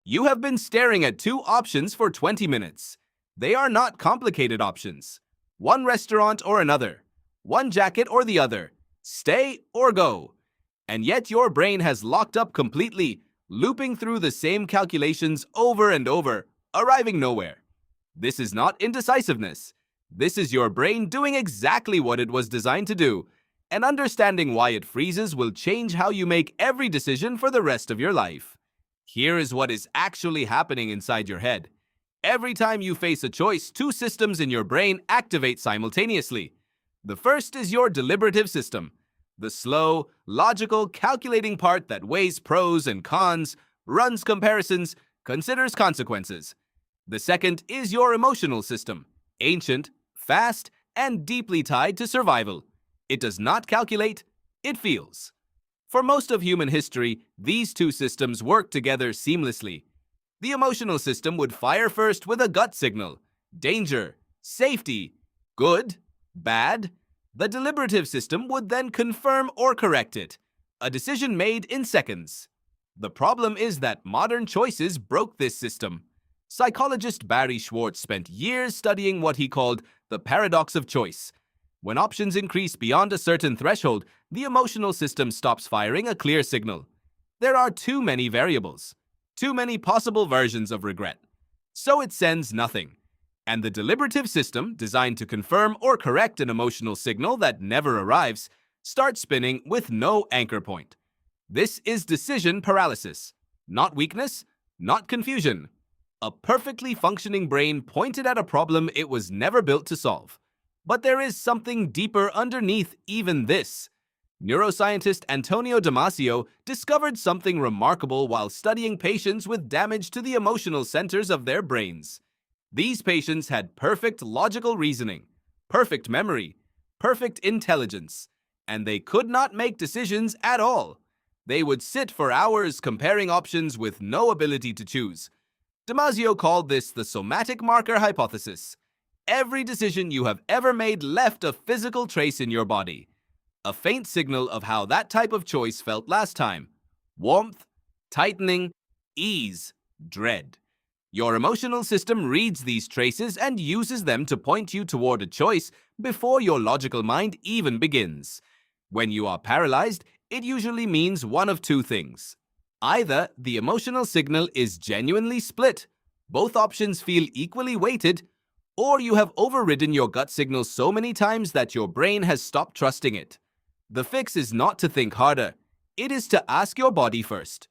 You have been staring at two options for 20 minutes. They are not complicated options. One restaurant or another. One jacket or the other. Stay or go. And yet your brain has locked up completely, looping through the same calculations over and over, arriving nowhere. This is not indecisiveness. This is your brain doing exactly what it was designed to do, and understanding why it freezes will change how you make every decision for the rest of your life. Here is what is actually happening inside your head. Every time you face a choice, two systems in your brain activate simultaneously. The first is your deliberative system, the slow, logical, calculating part that weighs pros and cons, runs comparisons, considers consequences. The second is your emotional system, ancient, fast, and deeply tied to survival. It does not calculate, it feels. For most of human history, these two systems work together seamlessly. The emotional system would fire first with a gut signal: danger, safety, good, bad. The deliberative system would then confirm or correct it, a decision made in seconds. The problem is that modern choices broke this system. Psychologist Barry Schwartz spent years studying what he called the paradox of choice. When options increase beyond a certain threshold, the emotional system stops firing a clear signal. There are too many variables, too many possible versions of regret. So it sends nothing. And the deliberative system, designed to confirm or correct an emotional signal that never arrives, starts spinning with no anchor point. This is decision paralysis, not weakness, not confusion. A perfectly functioning brain pointed at a problem it was never built to solve. But there is something deeper underneath even this. Neuroscientist Antonio Damasio discovered something remarkable while studying patients with damage to the emotional centers of their brains. These patients had perfect logical reasoning, perfect memory, perfect intelligence, and they could not make decisions at all. They would sit for hours comparing options with no ability to choose. Damasio called this the somatic marker hypothesis. Every decision you have ever made left a physical trace in your body, a faint signal of how that type of choice felt last time: warmth, tightening, ease, dread. Your emotional system reads these traces and uses them to point you toward a choice before your logical mind even begins. When you are paralyzed, it usually means one of two things. Either the emotional signal is genuinely split, both options feel equally weighted, or you have overridden your gut signal so many times that your brain has stopped trusting it. The fix is not to think harder. It is to ask your body first.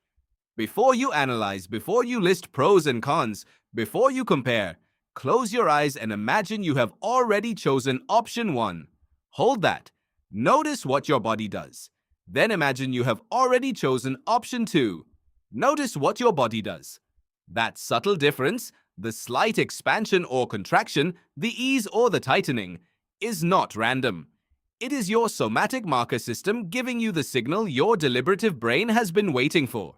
Before you analyze, before you list pros and cons, before you compare, close your eyes and imagine you have already chosen option 1. Hold that. Notice what your body does. Then imagine you have already chosen option 2. Notice what your body does. That subtle difference, the slight expansion or contraction, the ease or the tightening, is not random. It is your somatic marker system giving you the signal your deliberative brain has been waiting for.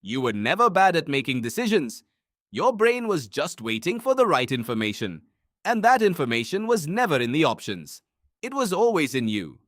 You were never bad at making decisions. Your brain was just waiting for the right information. And that information was never in the options. It was always in you.